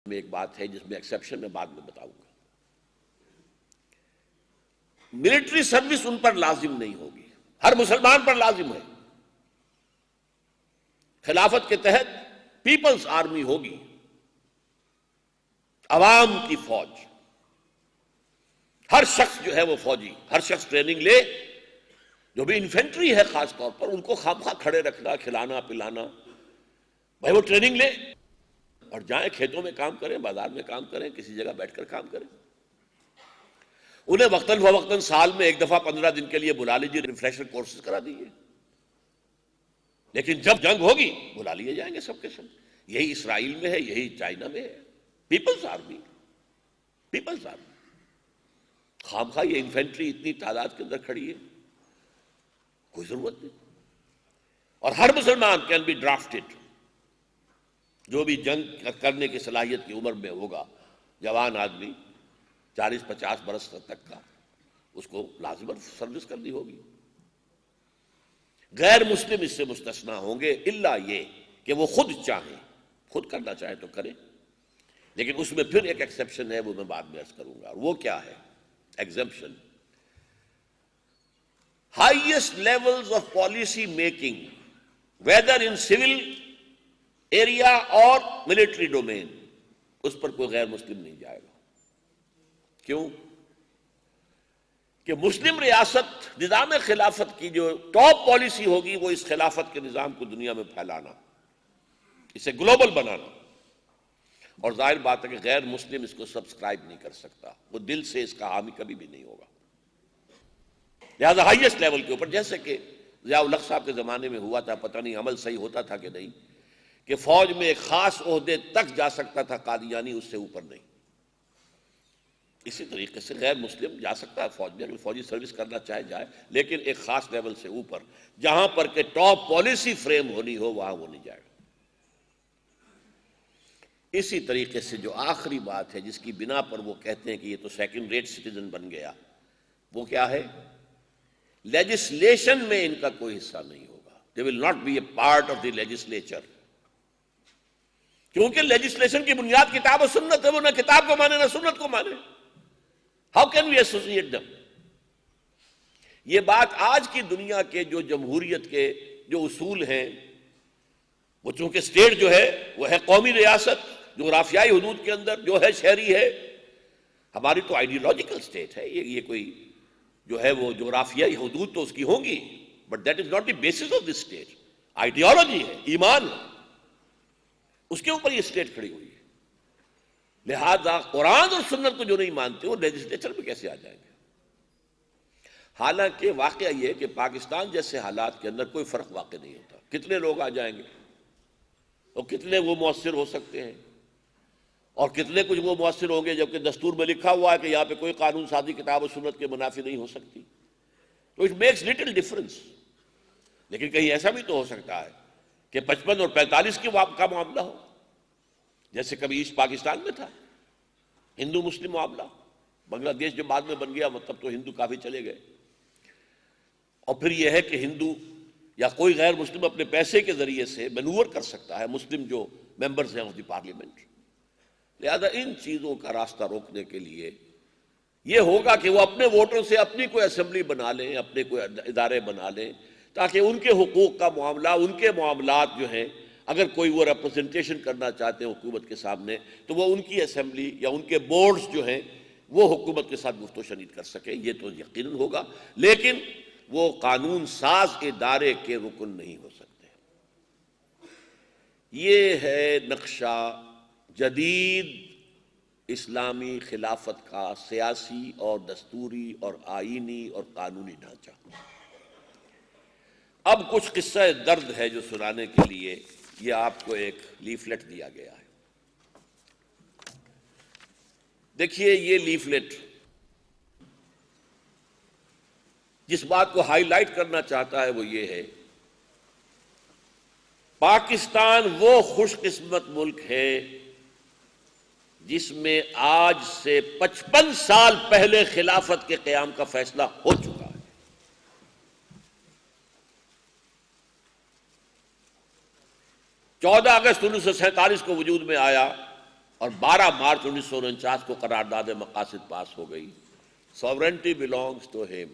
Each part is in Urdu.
میں ایک بات ہے جس میں ایکسیپشن میں بعد میں بتاؤں گا. ملٹری سروس ان پر لازم نہیں ہوگی، ہر مسلمان پر لازم ہے. خلافت کے تحت پیپلز آرمی ہوگی، عوام کی فوج. ہر شخص جو ہے وہ فوجی، ہر شخص ٹریننگ لے. جو بھی انفینٹری ہے خاص طور پر ان کو خامخواہ کھڑے رکھنا، کھلانا پلانا، بھائی وہ ٹریننگ لے اور جائیں کھیتوں میں کام کریں، بازار میں کام کریں، کسی جگہ بیٹھ کر کام کریں. انہیں وقتاً فوقتاً سال میں ایک دفعہ 15 دن کے لیے بلا لیجیے، ریفریشر کورسز کرا دیجیے. لیکن جب جنگ ہوگی بلا لیے جائیں گے سب کے سب. یہی اسرائیل میں ہے، یہی چائنا میں ہے. People's army, people's army. خامخواہ یہ انفینٹری اتنی تعداد کے اندر کھڑی ہے، کوئی ضرورت نہیں. اور ہر مسلمان کین بی ڈرافٹڈ، جو بھی جنگ کرنے کی صلاحیت کی عمر میں ہوگا، جوان آدمی 40-50 برس تک کا، اس کو لازماً سروس کرنی ہوگی. غیر مسلم اس سے مستثنا ہوں گے، الا یہ کہ وہ خود چاہیں، خود کرنا چاہیں تو کریں. لیکن اس میں پھر ایک ایکسیپشن ہے، وہ میں بعد میں عرض کروں گا. وہ کیا ہے exemption? Highest levels of policy making whether in civil area اور ملٹری ڈومین، اس پر کوئی غیر مسلم نہیں جائے گا. کیوں؟ کہ مسلم ریاست نظام خلافت کی جو ٹاپ پالیسی ہوگی وہ اس خلافت کے نظام کو دنیا میں پھیلانا، اسے گلوبل بنانا. اور ظاہر بات ہے کہ غیر مسلم اس کو سبسکرائب نہیں کر سکتا، وہ دل سے اس کا حامی کبھی بھی نہیں ہوگا. لہذا ہائیسٹ لیول کے اوپر، جیسے کہ ضیاء الحق صاحب کے زمانے میں ہوا تھا، پتہ نہیں عمل صحیح ہوتا تھا کہ نہیں، کہ فوج میں ایک خاص عہدے تک جا سکتا تھا قادیانی، اس سے اوپر نہیں. اسی طریقے سے غیر مسلم جا سکتا ہے فوج میں، اگر فوجی سروس کرنا چاہے جائے، لیکن ایک خاص لیول سے اوپر جہاں پر کہ ٹاپ پالیسی فریم ہونی ہو وہاں وہ نہیں جائے گا. اسی طریقے سے جو آخری بات ہے جس کی بنا پر وہ کہتے ہیں کہ یہ تو سیکنڈ ریٹ سٹیزن بن گیا، وہ کیا ہے؟ لیجسلیشن میں ان کا کوئی حصہ نہیں ہوگا. They will not be a part of the legislature. کیونکہ لیجسلیشن کی بنیاد کتاب و سنت ہے، وہ نہ کتاب کو مانے نہ سنت کو مانے. How can we associate them? یہ بات آج کی دنیا کے جو جمہوریت کے جو اصول ہیں، وہ چونکہ اسٹیٹ جو ہے وہ ہے قومی ریاست جغرافیائی حدود کے اندر جو ہے شہری ہے. ہماری تو آئیڈیولوجیکل اسٹیٹ ہے، یہ کوئی جو ہے وہ جغرافیائی حدود تو اس کی ہوں گی، but that is not the basis of this state. Ideology ہے، ایمان ہے، اس کے اوپر یہ اسٹیٹ کھڑی ہوئی ہے. لہذا قرآن اور سنت کو جو نہیں مانتے وہ لیجسلیچر میں کیسے آ جائیں گے؟ حالانکہ واقعہ یہ ہے کہ پاکستان جیسے حالات کے اندر کوئی فرق واقع نہیں ہوتا. کتنے لوگ آ جائیں گے اور کتنے وہ مؤثر ہو سکتے ہیں، اور کتنے کچھ وہ مؤثر ہوں گے جبکہ دستور میں لکھا ہوا ہے کہ یہاں پہ کوئی قانون سازی کتاب و سنت کے منافی نہیں ہو سکتی. تو اٹ میکس لٹل ڈفرنس. لیکن کہیں ایسا بھی تو ہو سکتا ہے کہ 55 اور 45 کا معاملہ ہو، جیسے کبھی ایسٹ پاکستان میں تھا ہندو مسلم معاملہ. بنگلہ دیش جو بعد میں بن گیا مطلب تو ہندو کافی چلے گئے. اور پھر یہ ہے کہ ہندو یا کوئی غیر مسلم اپنے پیسے کے ذریعے سے مینور کر سکتا ہے مسلم جو ممبرز ہیں آف دی پارلیمنٹ. لہذا ان چیزوں کا راستہ روکنے کے لیے یہ ہوگا کہ وہ اپنے ووٹروں سے اپنی کوئی اسمبلی بنا لیں، اپنے کوئی ادارے بنا لیں، تاکہ ان کے حقوق کا معاملہ، ان کے معاملات جو ہیں، اگر کوئی وہ ریپرزنٹیشن کرنا چاہتے ہیں حکومت کے سامنے تو وہ ان کی اسمبلی یا ان کے بورڈز جو ہیں وہ حکومت کے ساتھ گفت و شنید کر سکیں. یہ تو یقیناً ہوگا، لیکن وہ قانون ساز ادارے کے رکن نہیں ہو سکتے. یہ ہے نقشہ جدید اسلامی خلافت کا سیاسی اور دستوری اور آئینی اور قانونی ڈھانچہ. اب کچھ قصہ درد ہے جو سنانے کے لیے یہ آپ کو ایک لیفلیٹ دیا گیا ہے. دیکھیے یہ لیفلیٹ جس بات کو ہائی لائٹ کرنا چاہتا ہے وہ یہ ہے، پاکستان وہ خوش قسمت ملک ہے جس میں آج سے 55 سال پہلے خلافت کے قیام کا فیصلہ ہو چکا ہے. 14 اگست 1947 کو وجود میں آیا اور 12 مارچ 1949 کو قرارداد مقاصد پاس ہو گئی. Sovereignty belongs to him.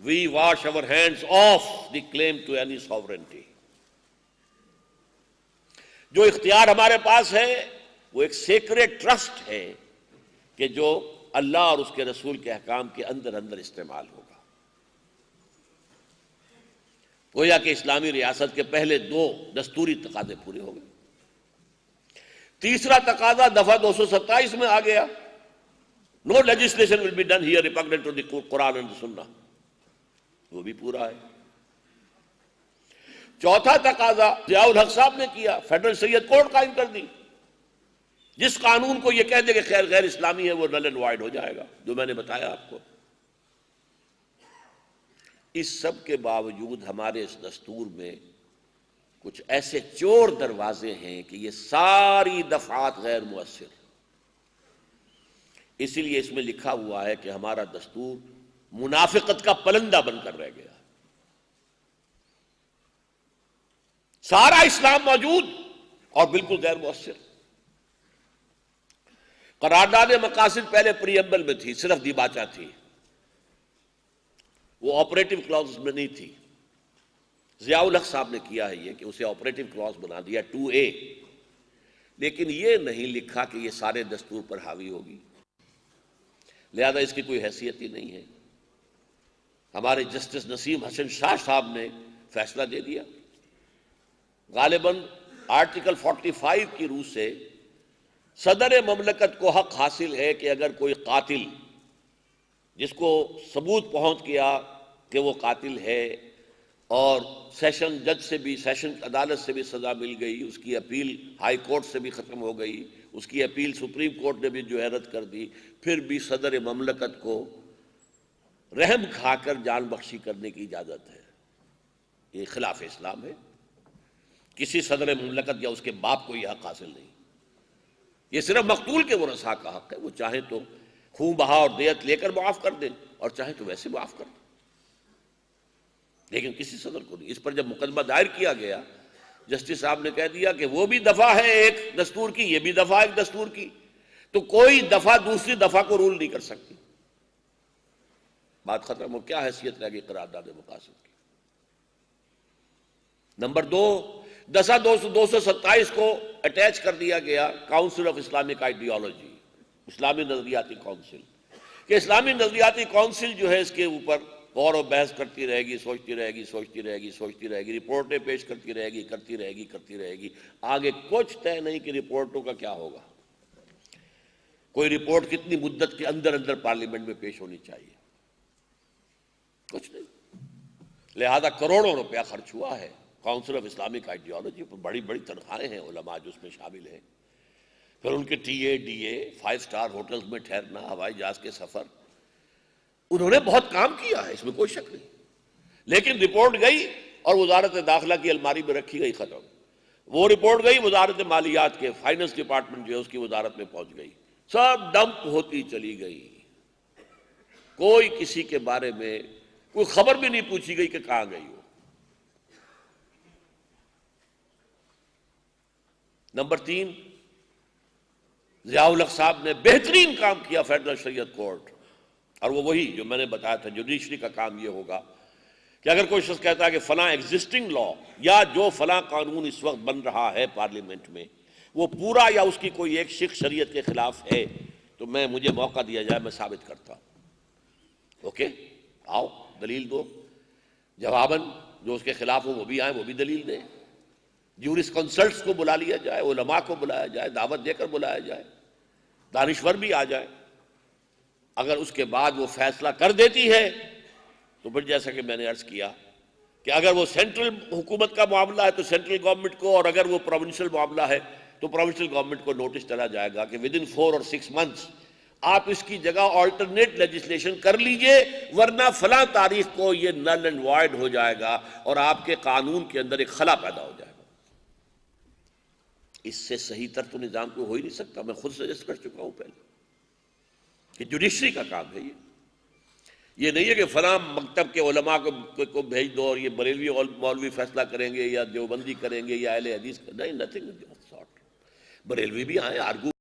We wash our hands off the claim to any sovereignty. جو اختیار ہمارے پاس ہے وہ ایک سیکریٹ ٹرسٹ ہے کہ جو اللہ اور اس کے رسول کے احکام کے اندر اندر استعمال ہوگا. گویا کہ اسلامی ریاست کے پہلے 2 دستوری تقاضے پورے ہو گئے. تیسرا تقاضا دفعہ 227 میں آ گیا. No legislation will be done here repugnant to the Quran and the Sunnah. وہ بھی پورا ہے. چوتھا تقاضا ضیاء الحق صاحب نے کیا، فیڈرل شریعت کورٹ قائم کر دی. جس قانون کو یہ کہہ دے کہ غیر اسلامی ہے وہ نل اینڈ وائڈ ہو جائے گا، جو میں نے بتایا آپ کو. اس سب کے باوجود ہمارے اس دستور میں کچھ ایسے چور دروازے ہیں کہ یہ ساری دفعات غیر مؤثر. اسی لیے اس میں لکھا ہوا ہے کہ ہمارا دستور منافقت کا پلندہ بن کر رہ گیا. سارا اسلام موجود اور بالکل غیر مؤثر. قرارداد مقاصد پہلے پریمبل میں تھی، صرف دیباچہ تھی، وہ آپریٹو کلاز میں نہیں تھی. ضیاء الحق صاحب نے کیا ہے یہ کہ اسے آپریٹو کلاز بنا دیا 2A، لیکن یہ نہیں لکھا کہ یہ سارے دستور پر حاوی ہوگی، لہذا اس کی کوئی حیثیت ہی نہیں ہے. ہمارے جسٹس نسیم حسن شاہ صاحب نے فیصلہ دے دیا. غالباً آرٹیکل 45 کی روح سے صدر مملکت کو حق حاصل ہے کہ اگر کوئی قاتل جس کو ثبوت پہنچ گیا کہ وہ قاتل ہے اور سیشن جج سے بھی، سیشن عدالت سے بھی سزا مل گئی، اس کی اپیل ہائی کورٹ سے بھی ختم ہو گئی، اس کی اپیل سپریم کورٹ نے بھی جو ہے رد کر دی، پھر بھی صدر مملکت کو رحم کھا کر جان بخشی کرنے کی اجازت ہے. یہ خلاف اسلام ہے. کسی صدر مملکت یا اس کے باپ کو یہ حق حاصل نہیں. یہ صرف مقتول کے ورثاء کا حق ہے. وہ چاہیں تو خون بہا اور دیت لے کر معاف کر دیں اور چاہیں تو ویسے معاف کر دیں، لیکن کسی صدر کو نہیں. اس پر جب مقدمہ دائر کیا گیا، جسٹس صاحب نے کہہ دیا کہ وہ بھی دفعہ ہے ایک دستور کی، یہ بھی دفعہ ایک دستور کی، تو کوئی دفعہ دوسری دفعہ کو رول نہیں کر سکتی. بات ختم ہو. کیا حیثیت رہ گئی قرارداد مقاصد کی؟ نمبر 2، دسا 227 کو اٹیچ کر دیا گیا کاؤنسل آف اسلامک آئیڈیالوجی، اسلامی نظریاتی کونسل، کہ اسلامی نظریاتی کونسل جو ہے اس کے اوپر غور و بحث کرتی رہے گی، سوچتی رہے گی، سوچتی رہے گی، سوچتی رہے گی، رپورٹیں پیش کرتی رہے گی، کرتی رہے گی، کرتی رہے گی. آگے کچھ طے نہیں کہ رپورٹوں کا کیا ہوگا. کوئی رپورٹ کتنی مدت کے اندر اندر پارلیمنٹ میں پیش ہونی چاہیے، کچھ نہیں. لہذا کروڑوں روپیہ خرچ ہوا ہے کاؤنسل آف اسلامک آئیڈیالوجی پر. بڑی بڑی تنخواہیں ہیں علماء جو اس میں شامل ہیں، پھر ان کے ٹی اے 5 اسٹار ہوٹلز میں ٹھہرنا، ہوائی جہاز کے سفر. انہوں نے بہت کام کیا ہے، اس میں کوئی شک نہیں. لیکن رپورٹ گئی اور وزارت داخلہ کی الماری میں رکھی گئی، ختم. وہ رپورٹ گئی وزارت مالیات کے، فائنانس ڈپارٹمنٹ جو ہے اس کی وزارت میں پہنچ گئی، سب ڈمپ ہوتی چلی گئی. کوئی کسی کے بارے میں کوئی خبر بھی نہیں پوچھی گئی کہ کہاں گئی ہو. نمبر 3، ضیاء الحق صاحب نے بہترین کام کیا فیڈرل شریعت کورٹ، اور وہ وہی جو میں نے بتایا تھا. جوڈیشری کا کام یہ ہوگا کہ اگر کوئی شخص کہتا ہے کہ فلاں ایگزسٹنگ لا یا جو فلاں قانون اس وقت بن رہا ہے پارلیمنٹ میں وہ پورا یا اس کی کوئی ایک شق شریعت کے خلاف ہے، تو مجھے موقع دیا جائے، میں ثابت کرتا ہوں. اوکے، آؤ دلیل دو. جواباً جو اس کے خلاف ہو وہ بھی آئیں، وہ بھی دلیل دیں. جورس کنسلٹس کو بلا لیا جائے، علماء کو بلایا جائے، دعوت دے کر بلایا جائے، دانشور بھی آ جائے. اگر اس کے بعد وہ فیصلہ کر دیتی ہے تو پھر جیسا کہ میں نے عرض کیا کہ اگر وہ سینٹرل حکومت کا معاملہ ہے تو سینٹرل گورنمنٹ کو، اور اگر وہ پروونشل معاملہ ہے تو پروونشل گورنمنٹ کو نوٹس چلا جائے گا کہ ودن 4 اور 6 months آپ اس کی جگہ آلٹرنیٹ لیجسلیشن کر لیجئے، ورنہ فلاں تاریخ کو یہ نل اینڈ وائڈ ہو جائے گا اور آپ کے قانون کے اندر ایک خلا پیدا ہو جائے گا. اس سے صحیح تر تو نظام کو ہو ہی نہیں سکتا. میں خود سجیسٹ کر چکا ہوں پہلے کہ جوڈیشری کا کام ہے یہ نہیں ہے کہ فلاں مکتب کے علماء کو بھیج دو اور یہ بریلوی مولوی فیصلہ کریں گے یا دیوبندی کریں گے یا اہل حدیث. نہیں، نتھنگ آف سارٹ. بریلوی بھی آئیں، آرگو